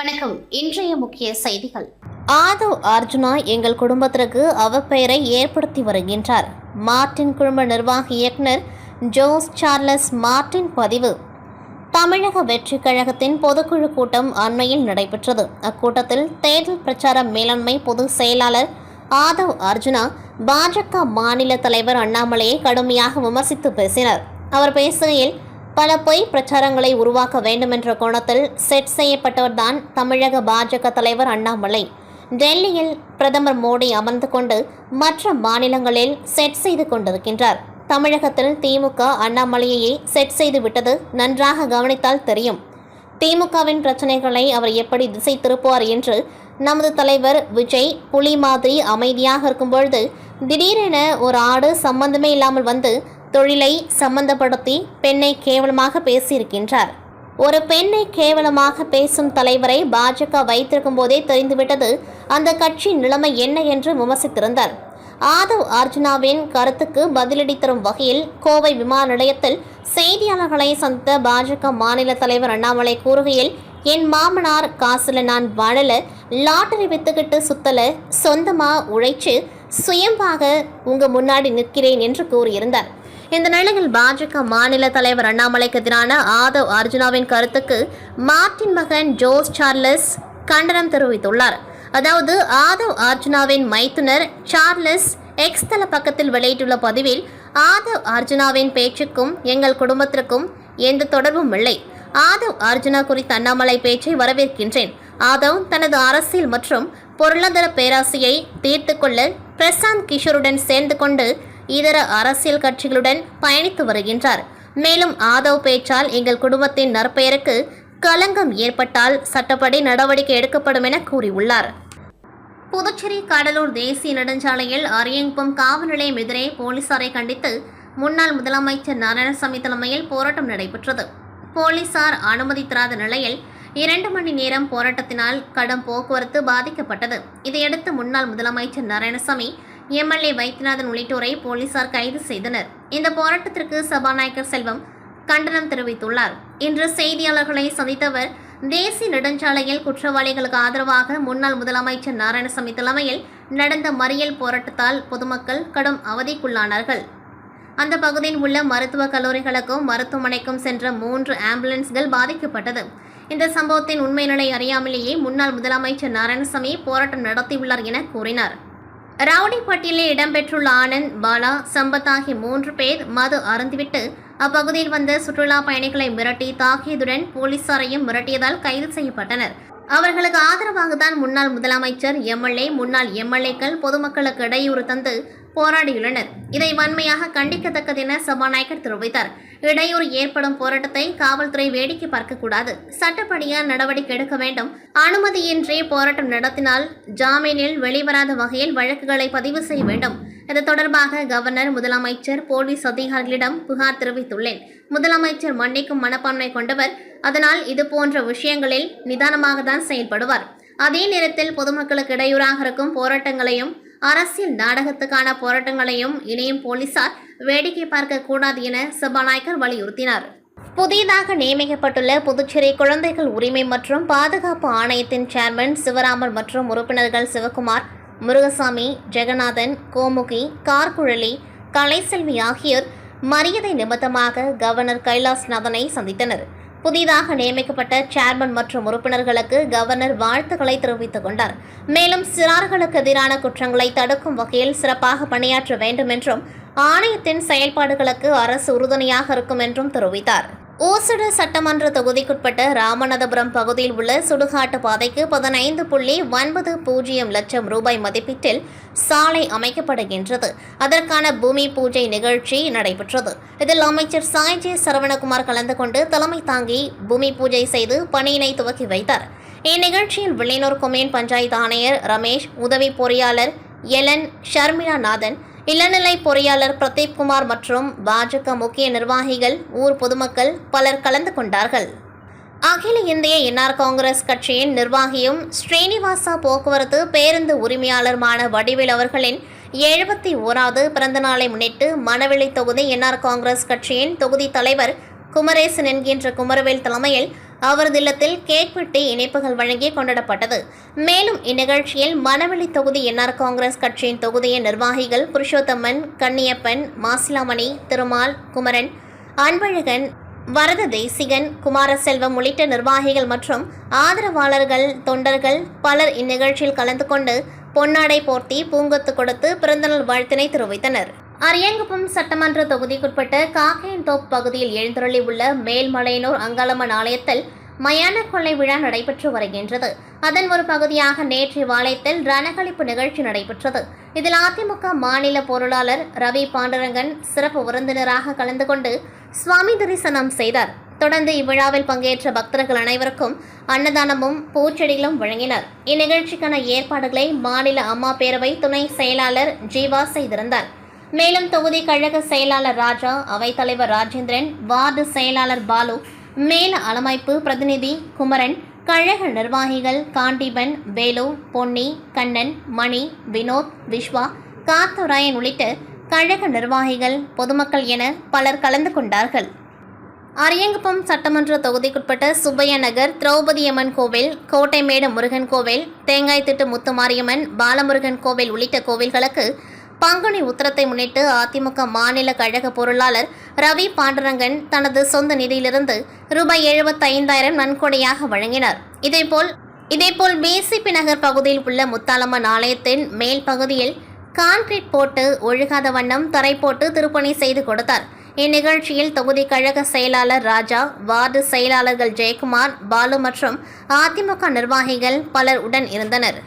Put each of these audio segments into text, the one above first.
வணக்கம். இன்றைய முக்கிய செய்திகள். ஆதவ் அர்ஜுனா எங்கள் குடும்பத்திற்கு அவப்பெயரை ஏற்படுத்தி வருகின்றார். மார்டின் குழும நிர்வாக இயக்குனர் ஜோஸ் சார்லஸ் மார்டின் பதிவு. தமிழக வெற்றி கழகத்தின் பொதுக்குழு கூட்டம் அண்மையில் நடைபெற்றது. அக்கூட்டத்தில் தேர்தல் பிரச்சார மேலாண்மை பொதுச் செயலாளர் ஆதவ் அர்ஜுனா பாஜக மாநில தலைவர் அண்ணாமலையை கடுமையாக விமர்சித்து பேசினார். அவர் பேசுகையில், பல பொய் பிரச்சாரங்களை உருவாக்க வேண்டுமென்ற கோணத்தில் செட் செய்யப்பட்டவர்தான் தமிழக பாஜக தலைவர் அண்ணாமலை. டெல்லியில் பிரதமர் மோடி அமர்ந்து கொண்டு மற்ற மாநிலங்களில் செட் செய்து கொண்டிருக்கின்றார். தமிழகத்தில் திமுக அண்ணாமலையை செட் செய்து விட்டது நன்றாக கவனித்தால் தெரியும். திமுகவின் பிரச்சனைகளை அவர் எப்படி திசை திருப்புவார் என்று நமது தலைவர் விஜய் புலி மாதிரி அமைதியாக இருக்கும்பொழுது திடீரென ஒரு ஆடு சம்பந்தமே இல்லாமல் வந்து தொழிலை சம்பந்தப்படுத்தி பெண்ணை கேவலமாக பேசியிருக்கின்றார். ஒரு பெண்ணை கேவலமாக பேசும் தலைவரை பாஜக வைத்திருக்கும் போதே தெரிந்துவிட்டது அந்த கட்சி நிலைமை என்ன என்று விமர்சித்திருந்தார். ஆதவ் அர்ஜுனாவின் கருத்துக்கு பதிலடி தரும் வகையில் கோவை விமான நிலையத்தில் செய்தியாளர்களை சந்தித்த பாஜக மாநில தலைவர் அண்ணாமலை கூறுகையில், என் மாமனார் காசுல நான் வாழல, லாட்டரி வித்துக்கிட்டு சுத்தல, சொந்தமா உழைச்சு சுயம்பாக உங்க முன்னாடி நிற்கிறேன் என்று கூறியிருந்தார். இந்த நிலையில் பாஜக மாநில தலைவர் அண்ணாமலைக்கு எதிரான ஆதவ் அர்ஜுனாவின் கருத்துக்கு மார்டின் மகன் ஜோஸ் சார்லஸ் கண்டனம் தெரிவித்துள்ளார். அதாவது ஆதவ் அர்ஜுனாவின் மைத்துனர் சார்லஸ் எக்ஸ் தள பக்கத்தில் வெளியிட்டுள்ள பதிவில், ஆதவ் அர்ஜுனாவின் பேச்சுக்கும் எங்கள் குடும்பத்திற்கும் எந்த தொடர்பும் இல்லை. ஆதவ் அர்ஜுனா குறித்த அண்ணாமலை பேச்சை வரவேற்கின்றேன். ஆதவ் தனது அரசியல் மற்றும் பொருளாதார பேராசையை தீர்த்து கொள்ள பிரசாந்த் கிஷோருடன் சேர்ந்து கொண்டு இதர அரசியல் கட்சிகளுடன் பயணித்து வருகின்றார். மேலும் ஆதவ் பேச்சால் எங்கள் குடும்பத்தின் நற்பெயருக்கு களங்கம் ஏற்பட்டால் சட்டப்படி நடவடிக்கை எடுக்கப்படும் என கூறியுள்ளார். புதுச்சேரி கடலூர் தேசிய நெடுஞ்சாலையில் அரியங்குப்பம் காவல் நிலையம் எதிரே போலீசாரை கண்டித்து முன்னாள் முதலமைச்சர் நாராயணசாமி தலைமையில் போராட்டம் நடைபெற்றது. போலீசார் அனுமதி தராத நிலையில் 2 மணி நேரம் போராட்டத்தினால் கடும் போக்குவரத்து பாதிக்கப்பட்டது. இதையடுத்து முன்னாள் முதலமைச்சர் நாராயணசாமி, எம்எல்ஏ வைத்தியநாதன் உள்ளிட்டோரை போலீசார் கைது செய்தனர். இந்த போராட்டத்திற்கு சபாநாயகர் செல்வம் கண்டனம் தெரிவித்துள்ளார். இன்று செய்தியாளர்களை சந்தித்தவர், தேசிய நெடுஞ்சாலையில் குற்றவாளிகளுக்கு ஆதரவாக முன்னாள் முதலமைச்சர் நாராயணசாமி தலைமையில் நடந்த மறியல் போராட்டத்தால் பொதுமக்கள் கடும் அவதிக்குள்ளானார்கள். அந்த பகுதியில் உள்ள மருத்துவக் கல்லூரிகளுக்கும் மருத்துவமனைக்கும் சென்ற 3 ஆம்புலன்ஸ்கள் பாதிக்கப்பட்டது. இந்த சம்பவத்தின் உண்மை நிலை அறியாமலேயே முன்னாள் முதலமைச்சர் நாராயணசாமி போராட்டம் நடத்தியுள்ளார் என கூறினார். ரவுடி பட்டியலில் இடம்பெற்றுள்ள ஆனந்த், பாலா, சம்பத் ஆகிய 3 பேர் மது அருந்திவிட்டு அப்பகுதியில் வந்த சுற்றுலா பயணிகளை மிரட்டி தாக்கியதுடன் போலீசாரையும் மிரட்டியதால் கைது செய்யப்பட்டனர். அவர்களுக்கு ஆதரவாகத்தான் முன்னாள் முதலமைச்சர், எம்எல்ஏ, முன்னாள் எம்எல்ஏக்கள் பொதுமக்களுக்கு இடையூறு தந்து போராடியுள்ளனர். இதை வன்மையாக கண்டிக்கத்தக்கது என சபாநாயகர் தெரிவித்தார். இடையூறு ஏற்படும் போராட்டத்தை காவல்துறை வேடிக்கை பார்க்கக்கூடாது, சட்டப்படியான நடவடிக்கை எடுக்க வேண்டும். அனுமதியின்றி போராட்டம் நடத்தினால் ஜாமீனில் வெளிவராத வகையில் வழக்குகளை பதிவு செய்ய வேண்டும். இது தொடர்பாக கவர்னர், முதலமைச்சர், போலீஸ் அதிகாரிகளிடம் புகார் தெரிவித்துள்ளேன். முதலமைச்சர் மன்னிக்கும் மனப்பான்மை கொண்டவர், அதனால் இதுபோன்ற விஷயங்களில் நிதானமாக தான் செயல்படுவார். அதே நேரத்தில் பொதுமக்களுக்கு இடையூறாக இருக்கும் போராட்டங்களையும் அரசியல் நாடகத்துக்கான போராட்டங்களையும் இனியும் போலீசார் வேடிக்கை பார்க்க கூடாது என சபாநாயகர் வலியுறுத்தினார். புதிதாக நியமிக்கப்பட்டுள்ள புதுச்சேரி குழந்தைகள் உரிமை மற்றும் பாதுகாப்பு ஆணையத்தின் சேர்மன் சிவராமன் மற்றும் உறுப்பினர்கள் சிவகுமார், முருகசாமி, ஜெகநாதன், கோமுகி, கார்குழலி, கலைசெல்வி ஆகியோர் மரியாதை நிமித்தமாக கவர்னர் கைலாஸ்நாதனை சந்தித்தனர். புதிதாக நியமிக்கப்பட்ட சேர்மன் மற்றும் உறுப்பினர்களுக்கு கவர்னர் வாழ்த்துக்களை தெரிவித்துக் கொண்டார். மேலும் சிறார்களுக்கு எதிரான குற்றங்களை தடுக்கும் வகையில் சிறப்பாக பணியாற்ற வேண்டும் என்றும் ஆணையத்தின் செயல்பாடுகளுக்கு அரசு உறுதுணையாக இருக்கும் என்றும் தெரிவித்தார். ஓசூர் சட்டமன்ற தொகுதிக்குட்பட்ட ராமநாதபுரம் பகுதியில் உள்ள சுடுகாட்டு பாதைக்கு 15.90 லட்சம் ரூபாய் மதிப்பீட்டில் சாலை அமைக்கப்படுகின்றது. அதற்கான பூமி பூஜை நிகழ்ச்சி நடைபெற்றது. இதில் அமைச்சர் சாய்ஜே சரவணகுமார் கலந்து கொண்டு தலைமை தாங்கி பூமி பூஜை செய்து பணியினை துவக்கி வைத்தார். இந்நிகழ்ச்சியில் வில்லியனூர் கொம்யூன் பஞ்சாயத்து ஆணையர் ரமேஷ், உதவி பொறியாளர் எலன், ஷர்மிளா நாதன், இளநிலை பொறியாளர் பிரதீப்குமார் மற்றும் பாஜக முக்கிய நிர்வாகிகள், ஊர் பொதுமக்கள் பலர் கலந்து கொண்டார்கள். அகில இந்திய என்ஆர் காங்கிரஸ் கட்சியின் நிர்வாகியும் ஸ்ரீனிவாசா போக்குவரத்து பேருந்து உரிமையாளருமான வடிவேல் அவர்களின் 71வது பிறந்த நாளை முன்னிட்டு மணவெளி தொகுதி என்ஆர் காங்கிரஸ் கட்சியின் தொகுதி தலைவர் குமரேசன் என்கின்ற குமரவேல் தலைமையில் அவரது இல்லத்தில் கேக் வெட்டி இனிப்புகள் வழங்கி கொண்டாடப்பட்டது. மேலும் இந்நிகழ்ச்சியில் மணவெளி தொகுதி என்ஆர் காங்கிரஸ் கட்சியின் தொகுதியின் நிர்வாகிகள் புருஷோத்தமன், கன்னியப்பன், மாசிலாமணி, திருமால், குமரன், அன்பழகன், வரத தேசிகன், குமாரசெல்வம் உள்ளிட்ட நிர்வாகிகள் மற்றும் ஆதரவாளர்கள், தொண்டர்கள் பலர் இந்நிகழ்ச்சியில் கலந்து கொண்டு பொன்னாடை போர்த்தி பூங்கொத்து கொடுத்து பிறந்தநாள் வாழ்த்தினை தெரிவித்தனர். அரியாங்குப்பம் சட்டமன்ற தொகுதிக்குட்பட்ட காக்கையன்தோப் பகுதியில் எழுந்தருளி உள்ள மேல்மலையனூர் அங்காளம்மன் ஆலயத்தில் மயான கொள்ளை விழா நடைபெற்று வருகின்றது. அதன் ஒரு பகுதியாக நேற்று ஆலயத்தில் ரணகளிப்பு நிகழ்ச்சி நடைபெற்றது. இதில் அதிமுக மாநில பொருளாளர் ரவி பாண்டுரங்கன் சிறப்பு விருந்தினராக கலந்து கொண்டு சுவாமி தரிசனம் செய்தார். தொடர்ந்து இவ்விழாவில் பங்கேற்ற பக்தர்கள் அனைவருக்கும் அன்னதானமும் பூச்செடிகளும் வழங்கினர். இந்நிகழ்ச்சிக்கான ஏற்பாடுகளை மாநில அம்மா பேரவை துணை செயலாளர் ஜீவா செய்திருந்தார். மேலும் தொகுதி கழக செயலாளர் ராஜா, அவைத்தலைவர் ராஜேந்திரன், வார்டு செயலாளர் பாலு, மேல அமைப்பு பிரதிநிதி குமரன், கழக நிர்வாகிகள் காண்டீபன், வேலு, பொன்னி, கண்ணன், மணி, வினோத், விஸ்வா, காத்தராயன் உள்ளிட்ட கழக நிர்வாகிகள், பொதுமக்கள் என பலர் கலந்து கொண்டார்கள். அரியாங்குப்பம் சட்டமன்ற தொகுதிக்குட்பட்ட சுப்பையா நகர், திரௌபதியம்மன் கோவில், கோட்டைமேடு முருகன் கோவில், தேங்காய்த்திட்டு முத்துமாரியம்மன், பாலமுருகன் கோவில் உள்ளிட்ட கோவில்களுக்கு பங்குனி உத்திரத்தை முன்னிட்டு அதிமுக மாநில கழக பொருளாளர் ரவி பாண்டுரங்கன் தனது சொந்த நிதியிலிருந்து ரூபாய் 75,000 நன்கொடையாக வழங்கினார். இதேபோல் பிசிபி நகர் பகுதியில் உள்ள முத்தாலம்மன் ஆலயத்தின் மேல் பகுதியில் கான்கிரீட் போட்டு ஒழுகாத வண்ணம் தரை போட்டு திருப்பணி செய்து கொடுத்தார். இந்நிகழ்ச்சியில் தொகுதி கழக செயலாளர் ராஜா, வார்டு செயலாளர்கள் ஜெயக்குமார், பாலு மற்றும் அதிமுக நிர்வாகிகள் பலர் உடன் இருந்தனர்.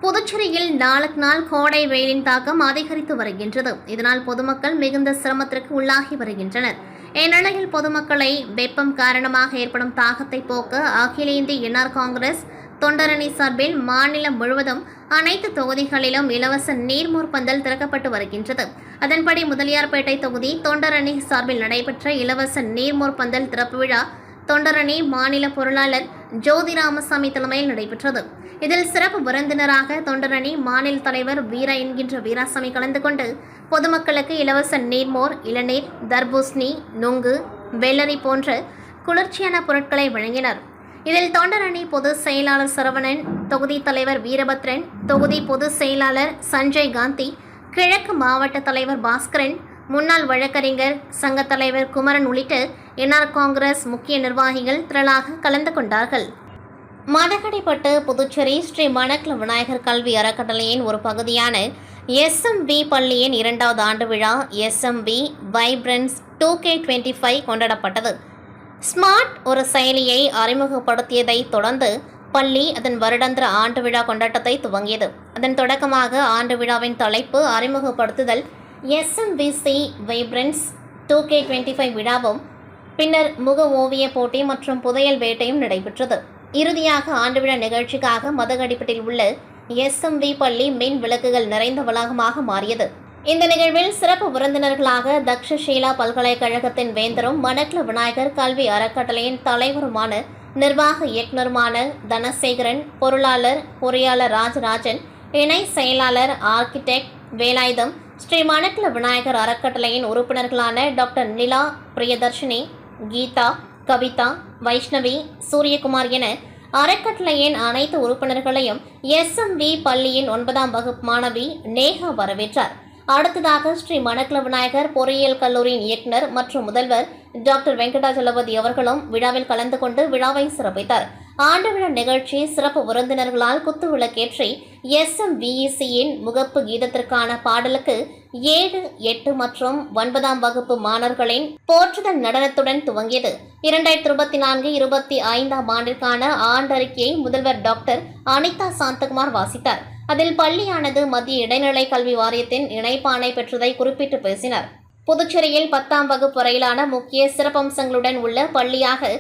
புதுச்சேரியில் நாளுக்கு நாள் கோடை வெயிலின் தாக்கம் அதிகரித்து வருகின்றது. இதனால் பொதுமக்கள் மிகுந்த சிரமத்திற்கு உள்ளாகி வருகின்றனர். இந்நிலையில் பொதுமக்களை வெப்பம் காரணமாக ஏற்படும் தாக்கத்தை போக்க அகில இந்திய என்ஆர் காங்கிரஸ் தொண்டரணி சார்பில் மாநிலம் முழுவதும் அனைத்து தொகுதிகளிலும் இலவச நீர்மோர் பந்தல் திறக்கப்பட்டு வருகின்றது. அதன்படி முதலியார்பேட்டை தொகுதி தொண்டரணி சார்பில் நடைபெற்ற இலவச நீர்மோர் பந்தல் திறப்பு விழா தொண்டரணி மாநில பொருளாளர் ஜோதி ராமசாமி தலைமையில் நடைபெற்றது. இதில் சிறப்பு விருந்தினராக தொண்டரணி மாநில தலைவர் வீரா என்கின்ற வீராசாமி கலந்து கொண்டு பொதுமக்களுக்கு இலவச நீர்மோர், இளநீர், தர்பூசணி, நுங்கு, வெள்ளரி போன்ற குளிர்ச்சியான பொருட்களை வழங்கினார். இதில் தொண்டரணி பொதுச் செயலாளர் சரவணன், தொகுதி தலைவர் வீரபத்ரன், தொகுதி பொதுச் செயலாளர் சஞ்சய் காந்தி, கிழக்கு மாவட்ட தலைவர் பாஸ்கரன், முன்னாள் வழக்கறிஞர் சங்க தலைவர் குமரன் உள்ளிட்ட என்ஆர் காங்கிரஸ் முக்கிய நிர்வாகிகள் திரளாக கலந்து கொண்டார்கள். மதகடிப்பட்டு புதுச்சேரி ஸ்ரீ மணக்குள விநாயகர் கல்வி அறக்கட்டளையின் ஒரு பகுதியான SMV பள்ளியின் 2வது ஆண்டு விழா SMV வைப்ரன்ஸ் 2K25 கொண்டாடப்பட்டது. ஸ்மார்ட் ஒரு செயலியை அறிமுகப்படுத்தியதை தொடர்ந்து பள்ளி அதன் வருடாந்திர ஆண்டு விழா கொண்டாட்டத்தை துவங்கியது. அதன் தொடக்கமாக ஆண்டு விழாவின் தலைப்பு அறிமுகப்படுத்துதல் SMVC வைப்ரன்ஸ் 2K25 விழாவும், பின்னர் முக ஓவிய போட்டி மற்றும் புதையல் வேட்டையும் நடைபெற்றது. இறுதியாக ஆண்டு விழா நிகழ்ச்சிக்காக மதகடிப்பட்டில் உள்ள SMV பள்ளி மின் விளக்குகள் நிறைந்த வளாகமாக மாறியது. இந்த நிகழ்வில் சிறப்பு விருந்தினர்களாக தக்ஷஷீலா பல்கலைக்கழகத்தின் வேந்தரும் மணக்குள விநாயகர் கல்வி அறக்கட்டளையின் தலைவருமான நிர்வாக இயக்குநருமான தனசேகரன், பொருளாளர் பொறியாளர் ராஜராஜன், இணை செயலாளர் ஆர்கிடெக்ட் வேலாயுதம், ஸ்ரீ மணக்குள விநாயகர் அறக்கட்டளையின் உறுப்பினர்களான டாக்டர் நிலா, பிரியதர்ஷினி, கீதா, கவிதா, வைஷ்ணவி, சூரியகுமார் என அறக்கட்டளையின் அனைத்து உறுப்பினர்களையும் SMV பள்ளியின் 9ஆம் வகுப்பு மாணவி நேஹா வரவேற்றார். அடுத்ததாக ஸ்ரீ மணக்குள விநாயகர் பொறியியல் கல்லூரியின் இயக்குநர் மற்றும் முதல்வர் டாக்டர் வெங்கடாஜலபதி அவர்களும் விழாவில் கலந்து கொண்டு விழாவை சிறப்பித்தார். ஆண்டு விழா நிகழ்ச்சி சிறப்பு விருந்தினர்களால் குத்துவிளக்கேற்றி SMVECயின் முகப்பு கீதத்திற்கான பாடலுக்கு 7, 8 மற்றும் 9ஆம் வகுப்பு மாணவர்களின் போற்றுதல் நடனத்துடன் துவங்கியது. 2024-25ஆம் ஆண்டிற்கான ஆண்டறிக்கையை முதல்வர் டாக்டர் அனிதா சாந்தகுமார் வாசித்தார். அதில் பள்ளியானது மத்திய இடைநிலை கல்வி வாரியத்தின் இணைப்பாணை பெற்றதை குறிப்பிட்டு பேசினார். புதுச்சேரியில் 10ஆம் வகுப்பு வரையிலான முக்கிய சிறப்பம்சங்களுடன் உள்ள பள்ளியாக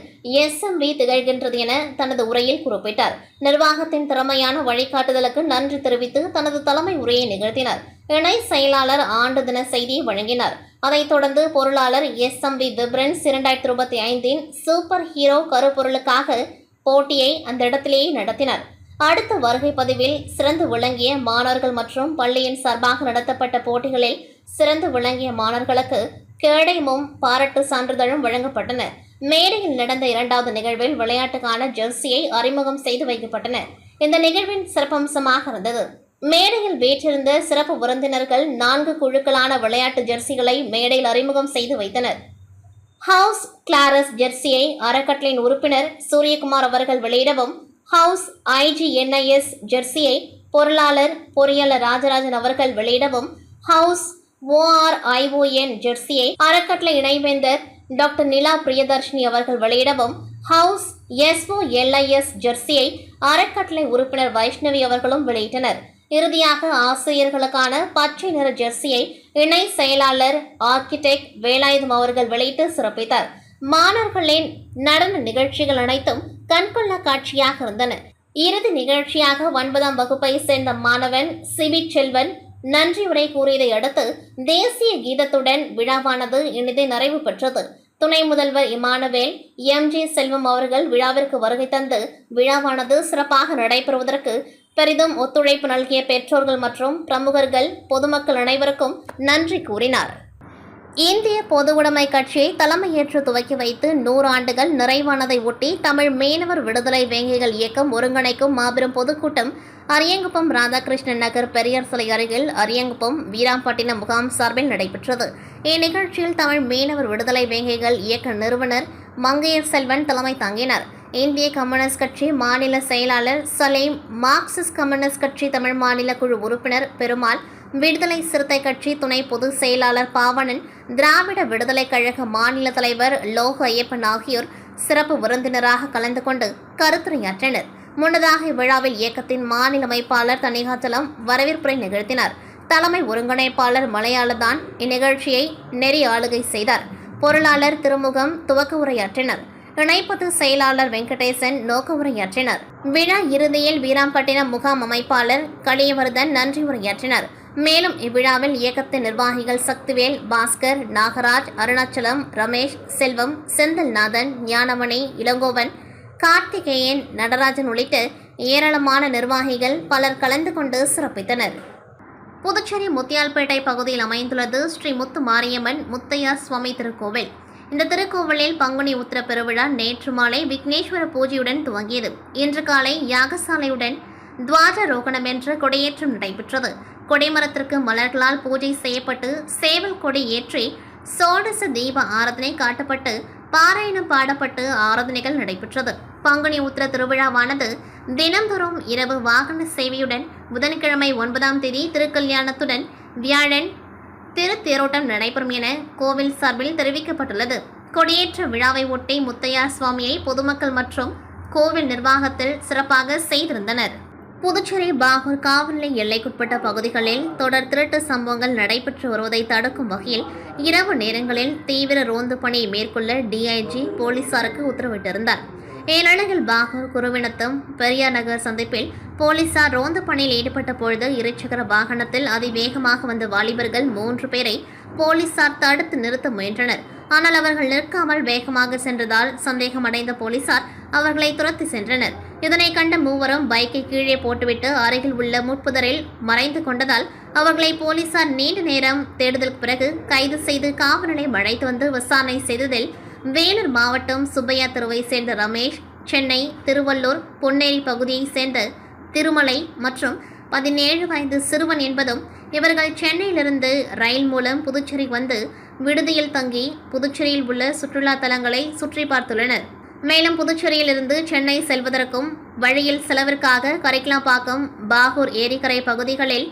SMV திகழ்கின்றது என தனது உரையில் குறிப்பிட்டார். நிர்வாகத்தின் திறமையான வழிகாட்டுதலுக்கு நன்றி தெரிவித்து தனது தலைமை உரையை நிகழ்த்தினார். இணை செயலாளர் ஆண்டு தின செய்தியை வழங்கினார். அதைத் தொடர்ந்து பொருளாளர் SMV விப்ரன்ஸ் 2025இன் சூப்பர் ஹீரோ கருப்பொருளுக்காக போட்டியை அந்த இடத்திலேயே நடத்தினார். அடுத்த வருகை பதிவில் சிறந்து விளங்கிய மாணவர்கள் மற்றும் பள்ளியின் சார்பாக நடத்தப்பட்ட போட்டிகளில் சிறந்து விளங்கிய மாணவர்களுக்கு கேடயமும் பாராட்டு சான்றிதழும் வழங்கப்பட்டன. மேடையில் நடந்த இரண்டாவது நிகழ்வில் விளையாட்டுக்கான ஜெர்சியை அறிமுகம் செய்து வைக்கப்பட்டன. இந்த நிகழ்வின் சிறப்பம்சமாக இருந்தது. மேடையில் வீற்றிருந்த சிறப்பு விருந்தினர்கள் 4 குழுக்களான விளையாட்டு ஜெர்சிகளை மேடையில் அறிமுகம் செய்து வைத்தனர். ஹவுஸ் கிளாரஸ் ஜெர்சியை அறக்கட்டளையின் உறுப்பினர் சூரியகுமார் அவர்கள் வெளியிடவும், ஹவுஸ் IGNIS ஜெர்சியை பொறியாளர் ராஜராஜன் அவர்கள் வெளியிடவும், ஹவுஸ் ORION ஜெர்சியை அறக்கட்டளை இணைவேந்தர் டாக்டர் நிலா பிரியதர்ஷினி அவர்கள் வெளியிடவும், ஹவுஸ் SOLIS ஜெர்சியை அறக்கட்டளை உறுப்பினர் வைஷ்ணவி அவர்களும் வெளியிட்டனர். இறுதியாக ஆசிரியர்களுக்கான பச்சை நிற ஜெர்சியை இணை செயலாளர் ஆர்கிடெக்ட் வேலாயுதம் அவர்கள் வெளியிட்டு சிறப்பித்தார். மாணவர்களின் நடன நிகழ்ச்சிகள் அனைத்தும் கண்கொள்ளா காட்சியாக இருந்தன. இறுதி நிகழ்ச்சியாக 9ஆம் வகுப்பை சேர்ந்த மாணவன் சிவி செல்வன் நன்றி உரை கூறியதை அடுத்து தேசிய கீதத்துடன் விழாவானது இனிதே நிறைவு பெற்றது. துணை முதல்வர் இமானுவேல் MG செல்வம் அவர்கள் விழாவிற்கு வருகை தந்து விழாவானது சிறப்பாக நடைபெறுவதற்கு பெரிதும் ஒத்துழைப்பு நல்கிய பெற்றோர்கள் மற்றும் பிரமுகர்கள் பொதுமக்கள் அனைவருக்கும் நன்றி கூறினார். இந்திய பொதுவுடைமை கட்சியை தலைமையேற்று துவக்கி வைத்து 100 ஆண்டுகள் நிறைவானதை ஒட்டி தமிழ் மீனவர் விடுதலை வேங்கைகள் இயக்கம் ஒருங்கிணைக்கும் மாபெரும் பொதுக்கூட்டம் அரியங்குப்பம் ராதாகிருஷ்ணன் நகர் பெரியார் சிலை அருகில் அரியங்குப்பம் வீராம்பட்டினம் முகாம் சார்பில் நடைபெற்றது. இந்நிகழ்ச்சியில் தமிழ் மீனவர் விடுதலை வேங்கைகள் இயக்க நிறுவனர் மங்கையர் செல்வன் தலைமை தாங்கினார். இந்திய கம்யூனிஸ்ட் கட்சி மாநில செயலாளர் சலீம், மார்க்சிஸ்ட் கம்யூனிஸ்ட் கட்சி தமிழ் மாநில குழு உறுப்பினர் பெருமாள், விடுதலை சிறுத்தை கட்சி துணை பொதுச் செயலாளர் பாவணன், திராவிட விடுதலை கழக மாநில தலைவர் லோக ஐயப்பன் ஆகியோர் சிறப்பு விருந்தினராக கலந்து கொண்டு கருத்துரையாற்றினர். முன்னதாக இவ்விழாவில் இயக்கத்தின் மாநில அமைப்பாளர் தணிகாச்சலம் வரவேற்புரை நிகழ்த்தினார். தலைமை ஒருங்கிணைப்பாளர் மலையாளதான் இந்நிகழ்ச்சியை நெறி ஆளுகை செய்தார். பொருளாளர் திருமுகம் துவக்க உரையாற்றினர். இணைப்பது செயலாளர் வெங்கடேசன் நோக்க உரையாற்றினர். விழா இறுதியில் வீராம்பட்டினம் முகாம் அமைப்பாளர் களியவர்தன் நன்றி உரையாற்றினர். மேலும் இவ்விழாவில் இயக்கத்தின் நிர்வாகிகள் சக்திவேல், பாஸ்கர், நாகராஜ், அருணாச்சலம், ரமேஷ், செல்வம், செந்தில்நாதன், ஞானமணி, இளங்கோவன், கார்த்திகேயன், நடராஜன் உள்ளிட்ட ஏராளமான நிர்வாகிகள் பலர் கலந்து கொண்டு சிறப்பித்தனர். புதுச்சேரி முத்தியால்பேட்டை பகுதியில் அமைந்துள்ளது ஸ்ரீ முத்து மாரியம்மன் முத்தையா சுவாமி திருக்கோவில். இந்த திருக்கோவிலில் பங்குனி உத்திர பெருவிழா நேற்று மாலை விக்னேஸ்வர பூஜையுடன் துவங்கியது. இன்று காலை யாகசாலையுடன் துவாஜரோகணம் என்ற கொடியேற்றம் நடைபெற்றது. கொடிமரத்திற்கு மலர்களால் பூஜை செய்யப்பட்டு சேவல் கொடி ஏற்றி சோடச தீப ஆராதனை காட்டப்பட்டு பாராயணம் பாடப்பட்டு ஆராதனைகள் நடைபெற்றது. பங்குனி உத்திர திருவிழாவானது தினந்தோறும் இரவு வாகன சேவையுடன் புதன்கிழமை 9ஆம் தேதி திருக்கல்யாணத்துடன் வியாழன் திருத்தேரோட்டம் நடைபெறும் என கோவில் சார்பில் தெரிவிக்கப்பட்டுள்ளது. கொடியேற்ற விழாவை ஒட்டி முத்தையா சுவாமியை பொதுமக்கள் மற்றும் கோவில் நிர்வாகத்தில் சிறப்பாக செய்திருந்தனர். புதுச்சேரி பாகூர் காவல்நிலை எல்லைக்குட்பட்ட பகுதிகளில் தொடர் திருட்டு சம்பவங்கள் நடைபெற்று வருவதை தடுக்கும் வகையில் இரவு நேரங்களில் தீவிர ரோந்து பணியை மேற்கொள்ள DIG போலீசாருக்கு உத்தரவிட்டிருந்தார். இந்நிலையில் பாகூர் குருவினத்தம் பெரியார் நகர் சந்திப்பில் போலீசார் ரோந்து பணியில் ஈடுபட்ட பொழுது இருசக்கர வாகனத்தில் அதிவேகமாக வந்த வாலிபர்கள் 3 பேரை போலீசார் தடுத்து நிறுத்த முயன்றனர். ஆனால் அவர்கள் நிற்காமல் வேகமாக சென்றதால் சந்தேகமடைந்த போலீசார் அவர்களை துரத்தி சென்றனர். இதனை கண்ட மூவரும் பைக்கை கீழே போட்டுவிட்டு அருகில் உள்ள முட்புதரில் மறைந்து கொண்டதால் அவர்களை போலீசார் நீண்ட நேரம் தேடுதலுக்கு பிறகு கைது செய்து காவல் நிலையம் அழைத்து வந்து விசாரணை செய்ததில் வேலூர் மாவட்டம் சுப்பையா தெருவை சேர்ந்த ரமேஷ், சென்னை திருவள்ளூர் பொன்னேரி பகுதியை சேர்ந்த திருமலை மற்றும் 17 வயது சிறுவன் என்பதும் இவர்கள் சென்னையிலிருந்து ரயில் மூலம் புதுச்சேரி வந்து விடுதியில் தங்கி புதுச்சேரியில் உள்ள சுற்றுலா தலங்களை சுற்றி பார்த்துள்ளனர். மேலும் புதுச்சேரியிலிருந்து சென்னை செல்வதற்கும் வழியில் செலவிற்காக கரிக்கலாம்பாக்கம், பாகூர் ஏரிக்கரை பகுதிகளில்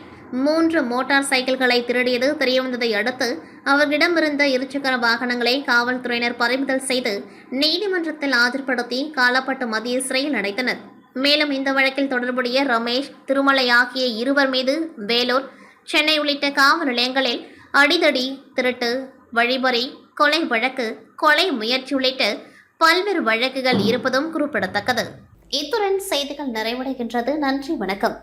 3 மோட்டார் சைக்கிள்களை திருடியது தெரியவந்ததை அடுத்து அவர்களிடமிருந்த இருசக்கர வாகனங்களை காவல்துறையினர் பறிமுதல் செய்து நீதிமன்றத்தில் ஆஜர்படுத்தி காலப்பட்டு மத்திய சிறையில் அடைத்தனர். மேலும் இந்த வழக்கில் தொடர்புடைய ரமேஷ், திருமலை ஆகிய இருவர் மீது வேலூர், சென்னை உள்ளிட்ட காவல் நிலையங்களில் அடிதடி, திருட்டு, வழிபறி, கொலை வழக்கு, கொலை முயற்சி உள்ளிட்ட பல்வேறு வழக்குகள் இருப்பதும் குறிப்பிடத்தக்கது. இத்துடன் செய்திகள் நிறைவடைகின்றது. நன்றி, வணக்கம்.